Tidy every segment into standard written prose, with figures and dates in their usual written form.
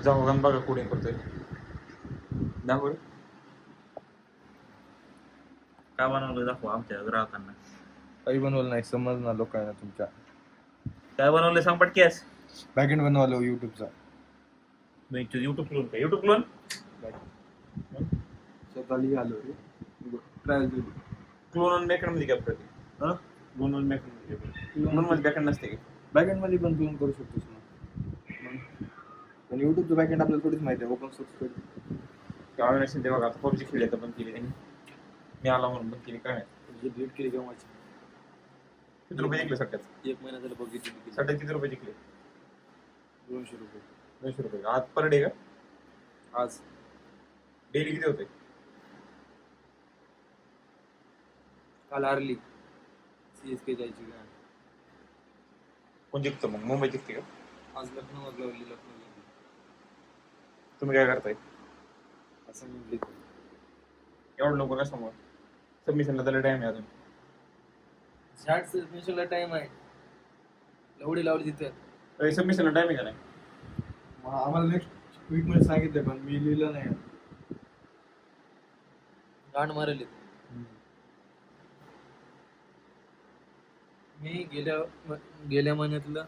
जाऊ गण बघा कोडिंग करतोय दाखव काय बनवलं दाखव आमच्या ग्राहकांना. काही बनवलं नाही, समजणार लोकांना तुमच्या. काय बनवलं सांग पटकेस. बॅकएंड बनवलं युट्यूबचा. युट्यूब क्लोन का युट्यूब क्लोन स्वतःही आलो रे ट्रायल दिली. क्लोन बॅकएंड मध्ये काय फरक आहे? हा क्लोन बॅकएंड क्लोन मध्ये बॅकएंड नसते का? बॅकएंड मध्ये पण क्लोन करू शकतोस ना. पण युट्यूबचं बॅकएंड आपल्याला थोडीच माहिती आहे. ओपन सोर्स काय नसेल ते बघा आता पबजी खेळले तर बंद केली त्यांनी. मी आला म्हणून बंद केली काय नाही. डिलीट केली केव्हा माझी. किती रुपये जिंकले सट्ट्यात? 1 महिना झाला बघितली. सट्ट्यात किती रुपये जिंकले? 200 रुपये. 200 रुपये आज पर डे का? आज डेली किती होते? काल हारली CSK जायची का. कोण जिंकतो मग? मुंबई जिंकते का? आज लखनौवर लावली. लखनौ तुम्ही काय करताय? असं मी एवढं लोक कशामुळे? सबमिशनला त्याला टाइम आहे अजून. शॉर्ट सबमिशनला टाइम आहे. एवढी लावली तिथं. सबमिशनला टाइम आहे का नाही? आम्हाला नेक्स्ट वीक मध्ये सांगितलं पण मी लिहिलं नाही. गांड मारली मी गेल्या महिन्यातलं.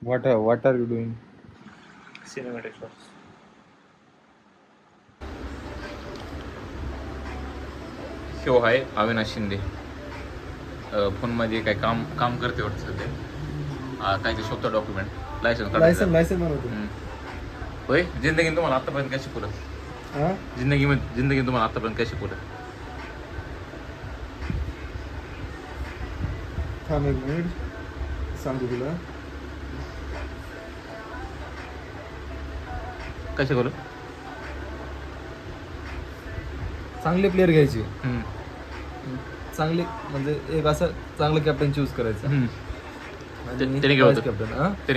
What are you doing? Cinematic shots. Show आहे अविनाश शिंदे. फोनमध्ये काय काम करते वाटतं सध्या. काय ते स्वतः डॉक्युमेंट लायसन्स बनवतो. होय. जिंदगीने तुम्हाला आतापर्यंत काय शिकवलं? जिंदगी तुम्हाला आतापर्यंत काय शिकवलं? थांब 1 मिनिट सांगू तुला. काय शिकवलं? चांगले प्लेअर घ्यायचे. चांगले म्हणजे एक असं चांगलं कॅप्टन चूज करायचं. त्याने काय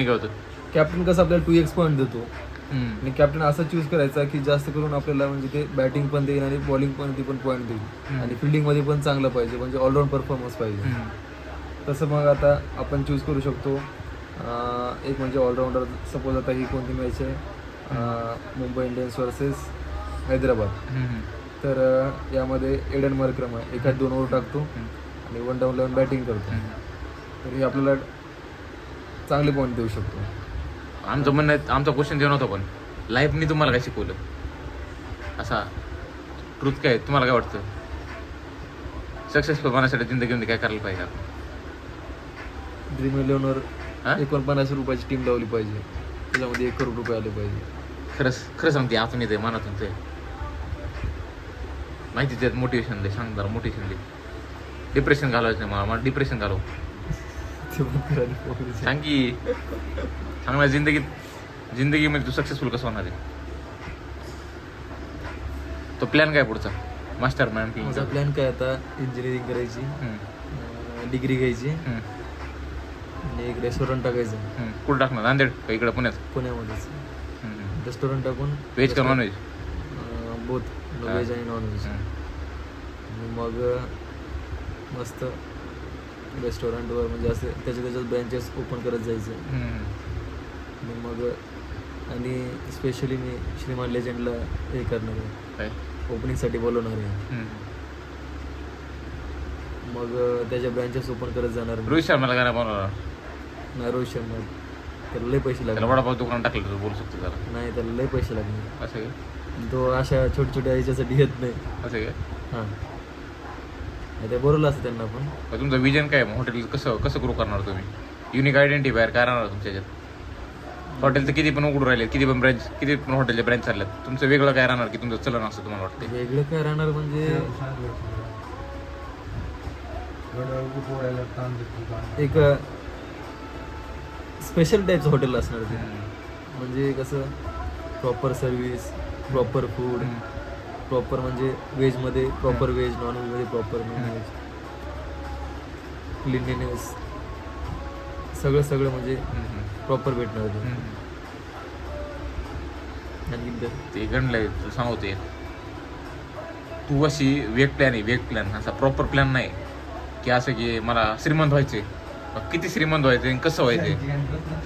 होतं? कॅप्टन कसं आपल्याला 2x पॉईंट देतो. आणि कॅप्टन असं चूज करायचा की जास्त करून आपल्याला म्हणजे ते बॅटिंग पण देईल आणि बॉलिंग पण ती पण पॉईंट देईल. आणि फिल्डिंग मध्ये पण चांगलं पाहिजे म्हणजे ऑलराऊंड परफॉर्मन्स पाहिजे. तसं मग आता आपण चूज करू शकतो. एक म्हणजे ऑलराऊंडर. सपोज आता ही कोणती मॅच आहे? Mumbai Indians versus Hyderabad. तर यामध्ये एडन मरक्रम आहे. 1-2 ओव्हर टाकतो आणि 1 डाऊन लावून बॅटिंग करतो. तर हे आपल्याला चांगले पॉईंट देऊ शकतो. आमचं म्हणणं आमचा क्वेश्चन देऊन होता पण लाईफनी तुम्हाला काय शिकवलं? असा ट्रूथ काय तुम्हाला काय वाटतं? सक्सेसफुल होण्यासाठी जिंदगीमध्ये काय करायला पाहिजे? ड्रीम 11वर 49 रुपयाची टीम लावली पाहिजे. त्याच्यामध्ये 1 करोड रुपये आले पाहिजे. खरं सांगते आतून येते मनातून ते माहिती त्यात मोटिवेशन दे. सांग जरा मोटिवेशन दे. डिप्रेशन घालवायचं नाही मला डिप्रेशन घालव. सांग की सांग ना जिंदगीमध्ये तू सक्सेसफुल कसं होणार आहे? तो प्लॅन काय पुढचा? मास्टर माझा प्लॅन काय आता इंजिनिअरिंग करायची, डिग्री घ्यायची आणि एक रेस्टॉरंट टाकायचं. कुठं टाकणार? नांदेड का इकडं पुण्यामध्येच रेस्टॉरंट टाकून. व्हेज का नॉनव्हेज? बोथ व्हेज आणि नॉनव्हेज. मग मस्त रेस्टॉरंटवर म्हणजे असं त्याच्यात ब्रँचेस ओपन करत जायचं. आणि मग आणि स्पेशली मी श्रीमान लेजंडला हे करणार आहे, ओपनिंगसाठी बोलवणार आहे. मग त्याच्या ब्रँचेस ओपन करत जाणार. रोहित शर्माला काय बनवणार? नाही रोहित शर्मा त्याला लय पैसे लागले. वडापाव दुकान टाकलं तर बोलू शकतो जरा. नाही त्याला लय पैसे लागले. असं तो अशा छोट्या ह्याच्यासाठी येत नाही. असं काय? हां ते बरोबर असतं त्यांना पण. तुमचं विजन काय मग? हॉटेल कसं ग्रो करणार तुम्ही? युनिक आयडेंटिटी बाहेर काय राहणार तुमच्या ह्याच्यात? हॉटेल तर किती पण उघडून राहिले, किती पण हॉटेलचे ब्रँच चालल्यात, तुमचं वेगळं काय राहणार की तुमचं चलन असं तुम्हाला वाटतं? वेगळं काय राहणार म्हणजे एक स्पेशल टाईपचं हॉटेल असणार ते. म्हणजे कसं proper service, proper food, proper म्हणजे व्हेजमध्ये प्रॉपर व्हेज, नॉन व्हेजमध्ये प्रॉपर नॉन व्हेज, क्लिनलीनेस सगळं म्हणजे प्रॉपर भेटणार आहे. आणखीन काय? ते गणलंय तू सांगते तू अशी वेग प्लॅन असा प्रॉपर प्लॅन नाही की असं की मला श्रीमंत व्हायचंय. मग किती श्रीमंत व्हायचंय आणि कसं व्हायचंय ते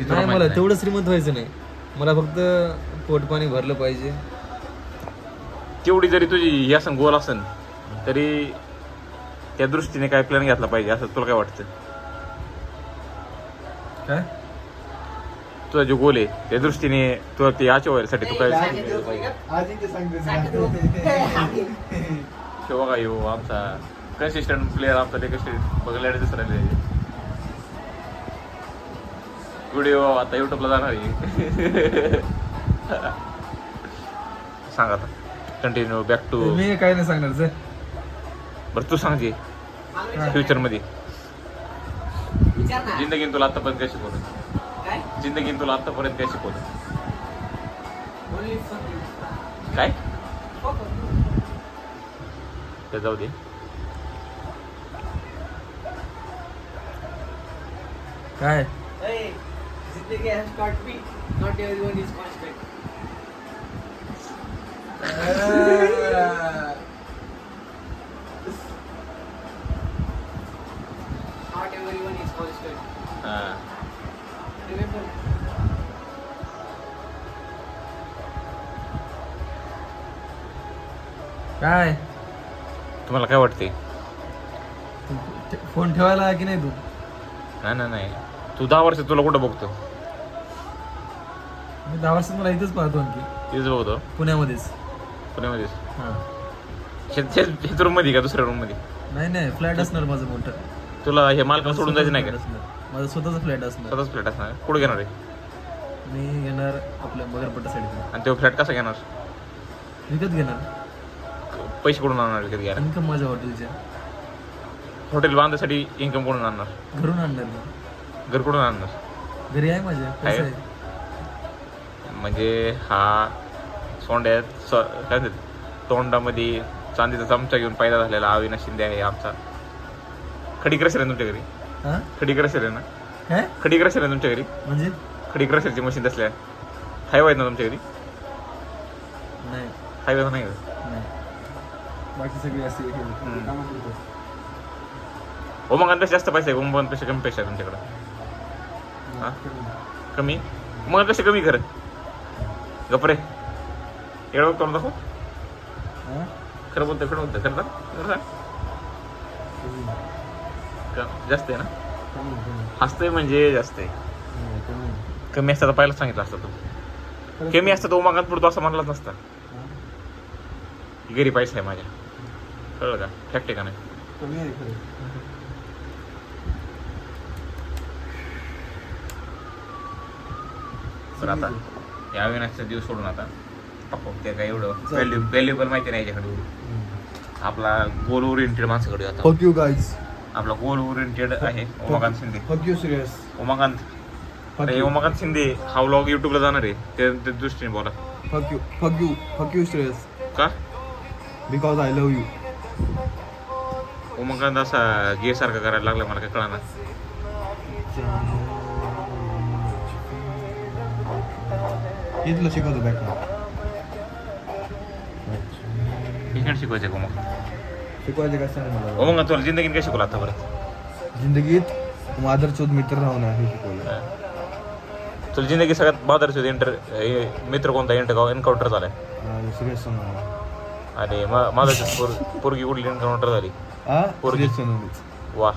तुला नाही, माहित मला नाही. तेवढं श्रीमंत व्हायचं नाही. मला फक्त पोटपाणी भरलं पाहिजे. तेवढी जरी तुझी ही असन गोल असन तरी त्या दृष्टीने काय प्लॅन घेतला पाहिजे असं तुला काय वाटतं? काय? तुझा जो गोल आहे त्या दृष्टीने तुला ते अचीव व्हायसाठी तू काय हे बघा यो आमचा कन्सिस्टंट प्लेअर आमचा ते कसे बघायला दिसत राहिले. व्हिडिओ आता युट्यूबला जाणार आहे. सांग आता कंटिन्यू बॅक टू. मी काय नाही सांगणार सर. बरं तू सांगते फ्युचर मध्ये जिंदगीन तुला आतापर्यंत काय शिकवलं? जिंदगीन तुला आतापर्यंत काय शिकवलं? काय ते जाऊ दे. काय? जिंदगी has taught me not everyone is constant. Not everyone is constant. हा. Remember. काय? तुम्हाला काय वाटते? फोन ठेवायला की नाही तू? नाही तू 10 वर्ष तुला कुठं बघतो? मी 10 वर्षात मला इथंच पाहतो आणखी. तेच बघतो पुण्यामध्येच. पुण्यामध्येच. हां. हेच रूम मध्ये का दुसऱ्या रूम मध्ये? नाही फ्लॅट असणार माझं मोठं. तुला हे मालकाला सोडून जायचं नाही का? फ्लॅट असणार. माझा स्वतःचा फ्लॅट असणार. स्वतःच फ्लॅट असणार. कुठे घेणार आहे? मी घेणार आपल्या मगरपट्टा साईडला. आणि तो फ्लॅट कसा घेणार? विकत घेणार. पैसे कुठून आणणार विकत घ्यायला? इन्कम माझ्या हॉटेलच्या. हॉटेल बांधण्यासाठी इन्कम कुठूण आणणार? घरून आणणार मी. घर कुठून आणणार? घरी आहे माझ्या. पैसा आहे? आहे. म्हणजे हा सोंड्यात काय म्हणतात तोंडामध्ये चांदीचा चमचा घेऊन पैदा झालेला अविनाश शिंदे आहे आमचा. खडी क्रशर आहे तुमच्या घरी? हां? खडी क्रशर आहे ना? काय? खडी क्रशर आहे तुमच्या घरी? म्हणजे? खडी क्रशरची मशीन असल्या हायवा आहेत ना तुमच्या घरी? नाही. हायवा नाही का? नाही. बाकी सगळी असे उमंगांपेक्षा जास्त पैसे आहे, उमंगांपेक्षा कमी पैसे आहे तुमच्याकडे? हा? कमी? उमंगांपेक्षा कमी खरं? गपरे एवढं करून दाखव. खरं बोलतं खरं जास्त आहे ना? हसतंय म्हणजे जास्त आहे. कमी असतं तर पहिला सांगितलं असतं तू. कमी असतं तर उमंगात पुढतो असं म्हणलाच नसता. घरी पैसा आहे माझ्या, कळलं का? फॅक्ट आहे का नाही? कमी आहे खरं. पण आता या अविनाशचा दिवस सोडून आता ते काय एवढं व्हॅल्युबल माहिती नाही याच्याकडे. आपला गोल ओरिएंटेड माणसाकडे आता. Fuck you guys. आपला गोल ओरिएंटेड आहे Umakant Shinde. Fuck you serious. Umakant अरे उमाकांत शिंदे हा व्लॉग युट्यूबला जाणार आहे त्या दृष्टीने बोला. Fuck you serious. का? Because I love you. Umakant असा गे सारखं करायला लागला मला काय कळणार. इथलं शिकवतो बॅक. इंग्लिश शिकवायचं का उमाकांत? शिकवायचे काय सांग मला. उमाकांत तुला जिंदगीत काय शिकवलं आतापर्यंत? जिंदगीत माझरचोद मित्र राहून आहे शिकवलं. तुला जिंदगी सगळ्यात बाजारचं मित्र कोणता एन्काउंटर झालाय? सिरियस सोनवणे. आणि माझा पोरगी कुठली एन्काउंटर झाली? सिरियस सोनवणे. वा.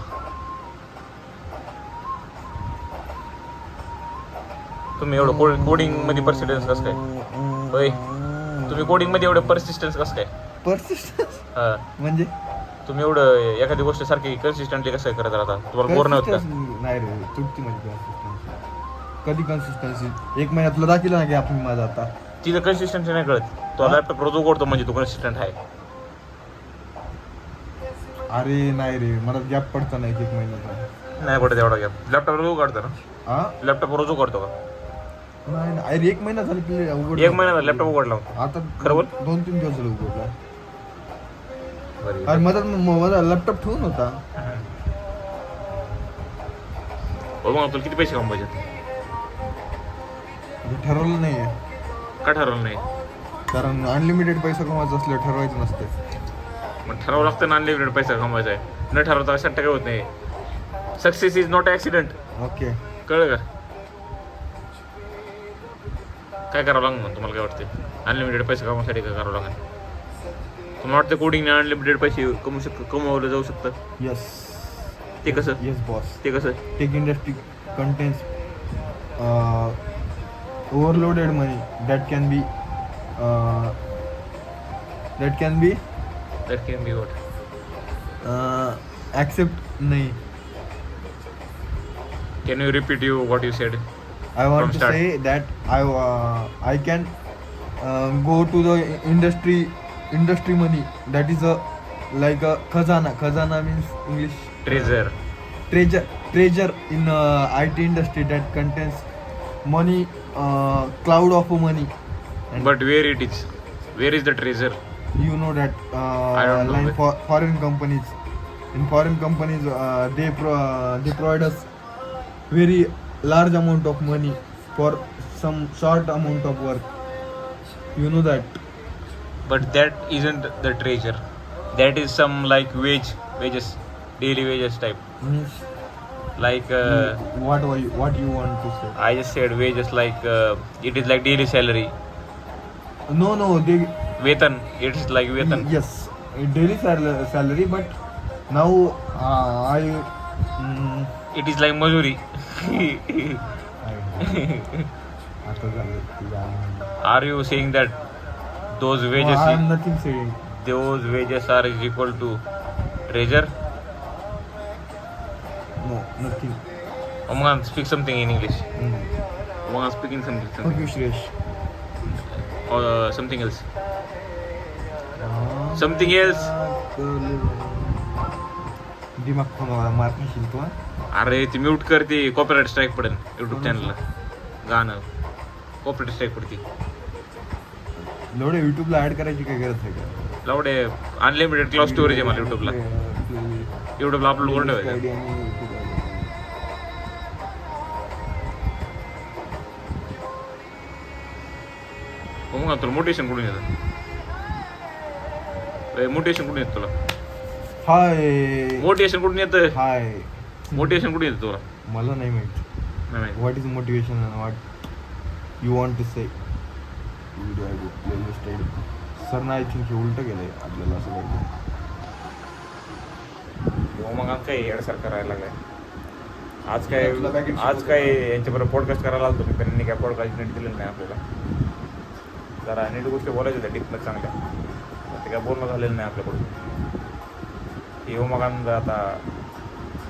तुम्ही एवढं कोडिंग मध्ये पर्सिस्टन्स कसं काय? होय तुम्ही कोडिंग मध्ये एवढं पर्सिस्टन्स कसं काय? पर्सिस्टन्स हा म्हणजे तुम्ही एवढं एखादी गोष्ट सारखी कन्सिस्टंटली कसं करत राहता? तुम्हाला बोर नाही होत का? नाही रे, तुटती म्हणजे कन्सिस्टन्सी. कधी कन्सिस्टन्सी 1 महिन्यात तुला दाखिला ना की आपण माझा आता तिथं कन्सिस्टन्सी नाही कळत. तो लॅपटॉप रोज उघडतो म्हणजे तू कन्सिस्टंट आहे. अरे नाही रे, मला गॅप पडता नाही 1 महिन्यात. नाही पडत एवढा गॅप. लॅपटॉप रोज उघडतो ना? हा लॅपटॉप रोज उघडतो का? नाही नाही, अरे 1 महिना झाली की उघड. 1 महिना झाला लॅपटॉप उघडला होता. आता खरं बोल. 2-3 दिवस झाले उघडला. बरं. अरे माझा लॅपटॉप ठेवून होता. हो मग तुला किती पैसे कमवायचे? ठरवलं नाहीये, का ठरवलं नाही? कारण अनलिमिटेड पैसा कमवायचा असलं ठरवायचं नसते. मग ठरवावं लागतं ना, अनलिमिटेड पैसा कमवायचा आहे. न ठरवता अशा टक्के होत नाही. Success is not accident. Okay. कळलं का? काय करावं लागेल मग तुम्हाला? काय वाटते अनलिमिटेड पैसे कमवण्यासाठी काय करावं लागेल? तुम्हाला वाटतं कोडिंगने अनलिमिटेड पैसे कमवलं जाऊ शकतं? यस. ते कसं? Yes boss. ते कसं? Tech industry contains overloaded money that can be that can be what? Accept नाही. Can you repeat you what you said? I want From to start. say that I can go to the industry money that is like a khazana. Khazana means English treasure in IT industry that contains money, cloud of money. And But where it is? Where is the treasure? you know that I don't know like that. foreign companies. In foreign companies, they provide us very large amount of money for some short amount of work. You know that. But that isn't the treasure. That is some like wages, daily wages type. Means Like what you want to say? I just said wages, like it is like daily salary. No, they Vetan. It is like vetan. yes, daily salary, but now It is like mazuri. Are you saying that those wages, I am nothing saying. those wages are is equal to treasure? No, nothing. I'm gonna speak something in English. I'm gonna speak in something Okay, Shresh. or something else. Something else. दिमाग फोनवर मार नाही तो. अरे ती mute करते, copyright strike पडेल YouTube चॅनलला. गाणं कॉपीराइट स्ट्राईक पडते. लोडे युट्यूबला ऍड करायची काय गरज आहे का? लावडे अनलिमिटेड क्लाउड स्टोरेज आहे मला युट्यूबला. युट्यूबला अपलोड करून ठेवायचं. हो मग तुला मोटिवेशन कुठून येतं? मोटिवेशन कुठून येतं तुला? हाय मोटिवेशन कुठून येतं? हाय. मोटिवेशन कुठून येतं तुला? मला नाही माहित. नाही माहिती. What is motivation and what you want to say? Sir ना आय थिंक हे उलट गेलंय आपल्याला असं वाटतं. हो मग आज काय येण्यासारखं करायला लागलाय. आज काय यांच्याबरोबर पॉडकास्ट करायला आलो मी, त्यांनी काय पॉडकास्ट नीट दिलेलं नाही आपल्याला. जरा नीट गोष्टी बोलायच्या होत्या टिपनं चांगल्या, ते काय बोलणं झालेलं नाही आपल्याकडून. हे हो मग आता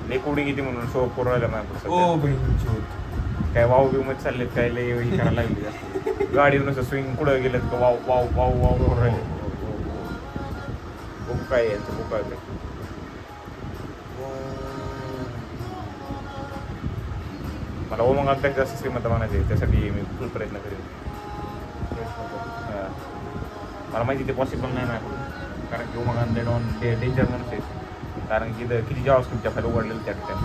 लेकोडी किती म्हणून शो पुरवायला नाही. काय वाव बिव मध्ये चाललेत, काय लय हे करायला लागली जास्त. गाडी नुसतं स्विंग कुठं गेलेत का वाव वाव वाव वाव करून राहिले. खूप काय यांचं खूप काय. मला ओ मग आता जास्त श्रीमंत म्हणायचे, त्यासाठी मी फुल प्रयत्न करेन. मला माहिती ते पॉसिबल नाही माझ्याकडून, कारण की मग डेंजर म्हणून आहे. कारण की इथं किती जॉब्स तुमच्या फाईल उघडलेलं त्या ठिकाणी.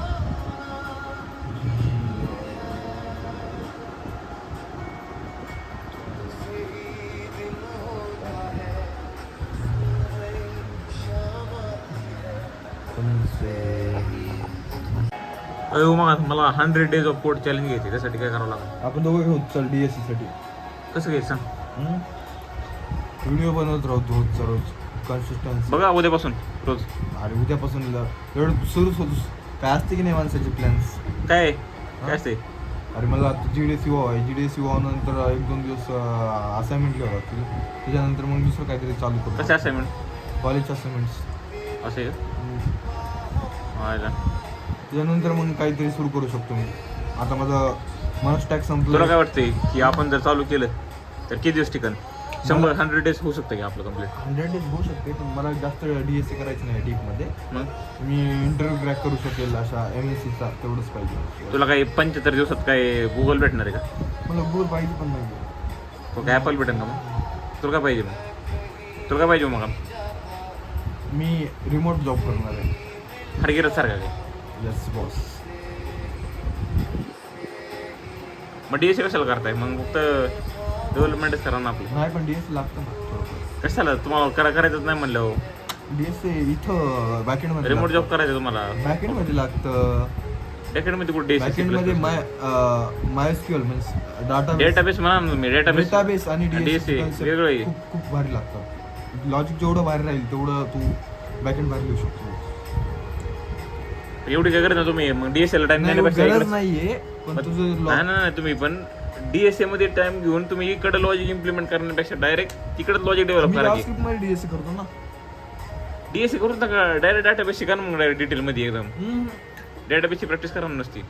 मग मला 100 days ऑफ कोड चॅलेंज घ्यायचे, त्यासाठी काय करावं लागेल? आपण दोघं घेऊ चल DSC साठी. कसं घ्यायचं सांग? व्हिडिओ बनवत राहतो रोज कन्सिस्टन्सी. बघा उद्यापासून रोज. अरे उद्यापासून एवढं सुरूच होतोस. काय असते की नाही माणसाचे प्लॅन्स? काय असते? अरे मला आता GDSC व्हावं आहे. GDSC व्हावं नंतर 1-2 दिवस असाइनमेंट घ्यावं लागतील. त्याच्यानंतर मग दुसरं काहीतरी चालू करू. कसे असाइनमेंट? कॉलेजचे असाइनमेंट्स असे त्याच्यानंतर मग काहीतरी सुरू करू शकतो मी. आता माझं मनस टॅक्स तुला संपलं. काय वाटतंय की आपण जर चालू केलं तर किती दिवस टिकन? 100 days होऊ शकतं की आपलं कम्प्लीट? 100 days होऊ शकते, पण मला जास्त DSC करायचं नाही डीपमध्ये. मग मी इंटरव्ह्यू क्रॅक करू शकेल अशा MSCचा तेवढंच पाहिजे. तुला काही 75 दिवसात काय गुगल भेटणार आहे का? मला गुगल पाहिजे पण नाही. तो काय ॲपल भेटेल का मग? तुला काय पाहिजे मग? तुला काय पाहिजे मग? मी रिमोट जॉब करणार आहे. हरगिरत सारखा काय? Yes boss. मग डीएससी कशाला करताय मग फक्त डेव्हलपमेंटच करा ना आपलं. नाही पण डीएस लागतं ना थोडंफार. कशाला तुम्हाला करायचंच नाही म्हणलं हो. डीएस इथं बॅकएंड मध्ये रिमोट जॉब करायचं तुम्हाला. बॅकएंड मध्ये लागतं. बॅकएंड मध्ये कुठे बॅकएंड मध्ये मायस्क्यूएल म्हणजे डेटाबेस म्हणा ना तुम्ही. डेटाबेस आणि डीएससी वेगळं आहे. खूप खूप भारी लागतं. लॉजिक जेवढं भारी राहील तेवढं तू बॅकएंड भारी लिहू शकतो. एवढी काय करत ना तुम्ही मग डीएससी ला टाइम नाही, देण्यापेक्षा गरज इकडं- नाहीये पण तुझं नाही तुम्ही पण डीएससी मध्ये टाइम घेऊन तुम्ही इकडे लॉजिक इम्प्लिमेंट करण्यापेक्षा डायरेक्ट तिकडे लॉजिक डेव्हलप करा. जावास्क्रिप्ट मध्ये डीएससी करतो ना. डीएससी करून टाका डायरेक्ट डाटाबेस शिका ना मग डायरेक्ट डिटेल मध्ये एकदम. डेटाबेसची प्रॅक्टिस करा ना नसती.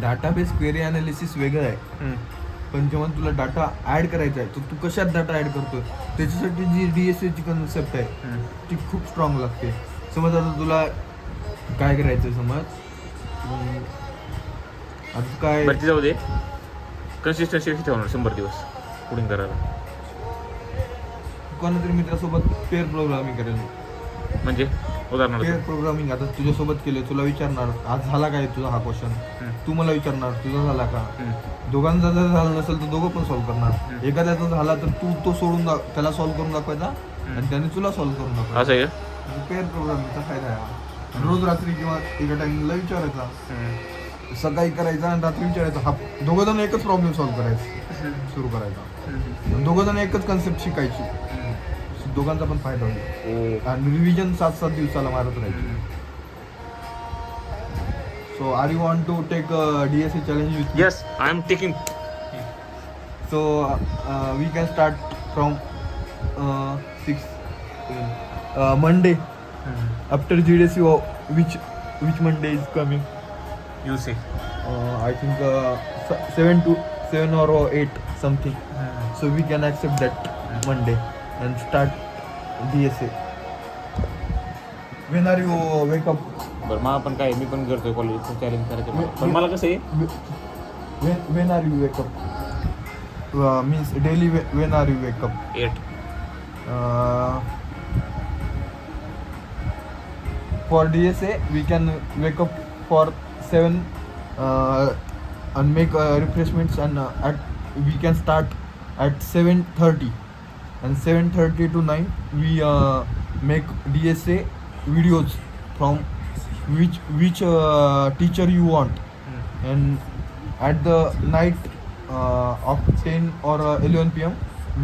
डाटाबेस क्वेरी अनालिसिस वेगळं आहे पण जेव्हा तुला डाटा ऍड करायचा आहे तर तू कशात डाटा ऍड करतोय त्याच्यासाठी जी डीएससी ची कन्सेप्ट आहे ती खूप स्ट्रॉंग लागते. समज आता तुला काय करायचं समज आता काय बरं ते जाऊ दे. कन्सिस्टन्सी कशी ठेवणार 100 दिवस कोडिंग करायला कोणातरी मित्रासोबत पेअर प्रोग्रामिंग करेल. म्हणजे उदाहरणार्थ पेअर प्रोग्रामिंग आता तुझ्यासोबत केलं तुला विचारणार आज झाला काय तुझा हा क्वेश्चन तू मला विचारणार तुझा झाला का. दोघांचा जर झाला नसेल तर दोघं पण सॉल्व्ह करणार. एखाद्याचा झाला तर तू तो सोडून त्याला सॉल्व्ह करून दाखवायचा आणि त्याने तुला सॉल्व्ह करून दाखवायचा. असं आहे का? पेअर प्रोग्रामिंगचा फायदा आहे. रोज रात्री किंवा एका टाइमला विचारायचा सकाळी करायचा आणि रात्री विचारायचा हा दोघं जण एकच प्रॉब्लेम सॉल्व्ह करायचा सुरू करायचा. दोघं जण एकच कन्सेप्ट शिकायची. दोघांचा पण फायदा होईल आणि रिव्हिजन 7-7 दिवसाला मारत राहायची. So are you want to take DSC challenge with Yes, I am taking. So we can start from 6 Monday after GDC which Monday is coming? You say. I think 7 or 8 something. So we can accept that Monday and start DSA. When are you wake up? बरं मला पण काय मी पण करतोय college challenge करायचं मला. पण मला कसं आहे When are you wake up? Means daily when are you wake up? 8. For DSA we can wake up for 7 and make refreshments and we can start at 7:30 and 7:30 to 9 we make DSA videos from which teacher you want and at the night of 10 or 11 p.m.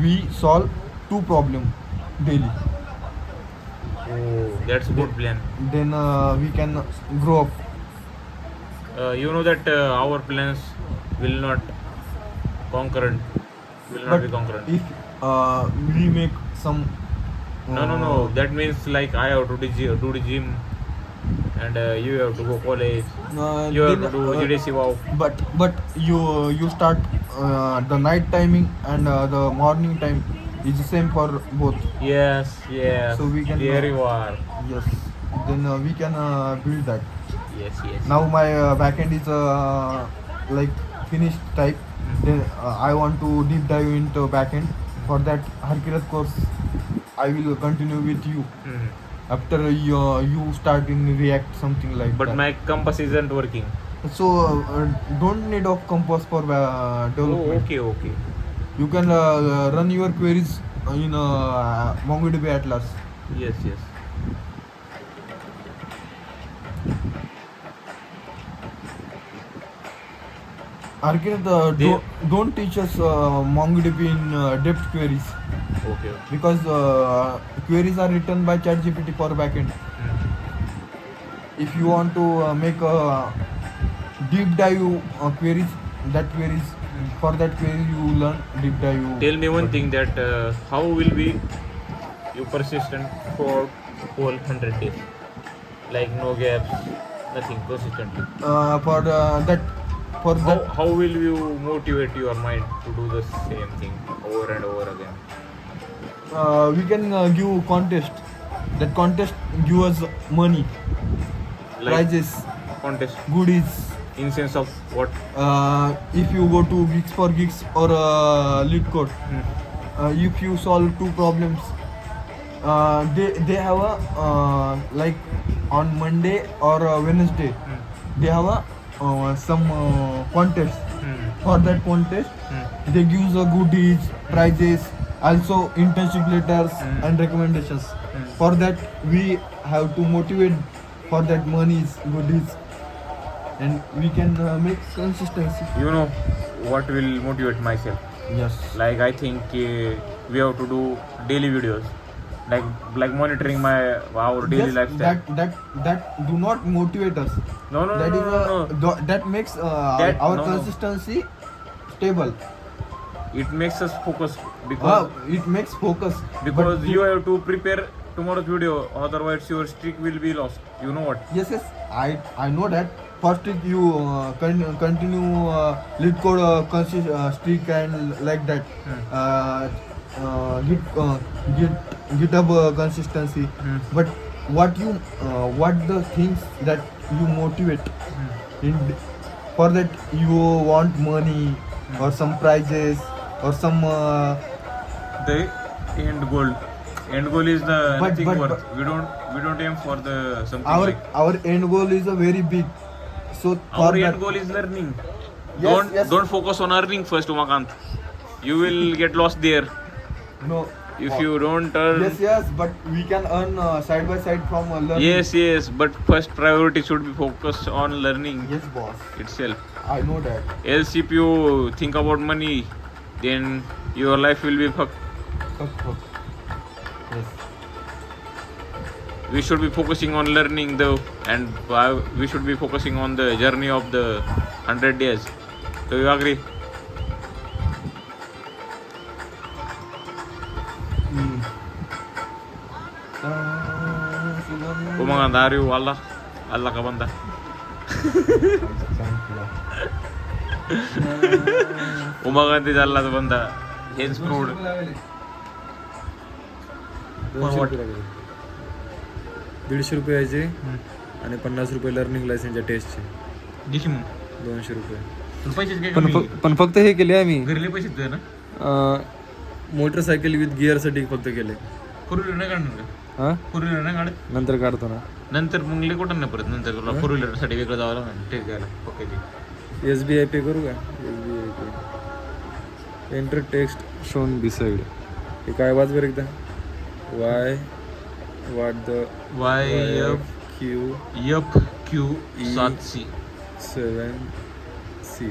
we solve 2 problems daily. That's a good plan. Then we can grow up. You know that our plans will not concurrent. Will not be concurrent. If we make some No. That means like I have to do the gym, and you have to go college. You have to do GDC. Wow. but you start the night timing and the morning time is the same for both. Yes. So we can There you are. Yes, then we can build that. Yes. Now my backend is like finished type. Then I want to deep dive into backend. For that Harkirat course I will continue with you after you start in React something like But that. my compass isn't working. So don't need of Compass for development. Oh, okay. You can run your queries in MongoDB Atlas. Yes. Harkirat, don't teach us MongoDB in depth queries Okay. because queries are written by ChatGPT for backend. If you want to make a deep dive queries, for that query you learn deep dive. Tell me one thing that how will be you persistent for whole 100 days? Like no gaps, nothing, consistently. For that How will you motivate your mind to do the same thing over and over again? we can give contest. That contest give us money, Like prizes, contest goodies. in sense of what? If you go to Geeks for Geeks or Lead Code, if you solve 2 problems, they have a like on Monday or Wednesday, they have a some contest for that contest. They give the goodies, prizes, also internship letters and recommendations. For that we have to motivate for that monies, goodies, and we can make consistency. You know what will motivate myself? Yes. Like I think we have to do daily videos, like monitoring our daily Yes, lifestyle. that do not motivate us. No, That is no. that makes That- our no. consistency stable. It makes us focus because It makes focus. because you have to prepare tomorrow's video, otherwise your streak will be lost. You know what? Yes, I know that. First week you continue lead code streak and like that. GitHub consistency. But what the things that you motivate in for that you want money or some prizes or some The end goal. End goal is the But- nothing but- worth. We don't aim for the something our like. our end goal is a very big. So for Our that, end goal is learning. Yes, yes. Don't focus on earning first, Umakant. You will get lost there no. if you don't earn. Yes, but we can earn side by side from learning. Yes, but first priority should be focused on learning Yes, boss. itself. I know that. Else, if you think about money, then your life will be fucked. Fuck. Yes. We should be focusing on learning and we should be focusing on the journey of the 100 days. Do you agree? Umangan, are you Allah ka banda? Umangan is Allah's banda. Hence proved. For what? 150 रुपयाचे आणि 50 रुपये learning लायसनच्या टेस्टचे दिशी मग 200 रुपये पैसे काय कमी पण फक्त हे केले आम्ही घरले पैसे दे ना मोटरसायकल विथ गिअरसाठी फक्त केले फोर व्हीलर नाही काढणार का हा फोर व्हीलर नाही काढत नंतर काढतो ना नंतर मग लय कुठं नाही परत नंतर तुला फोर व्हीलर साठी वेगळं जावं लागणार टेस्ट घ्यायला ओके SBI पे करू का SBI पे एंटर टेक्स्ट शोन बिसाइड हे काय वाच बरं एकदा Y what the YFQ 7C 7C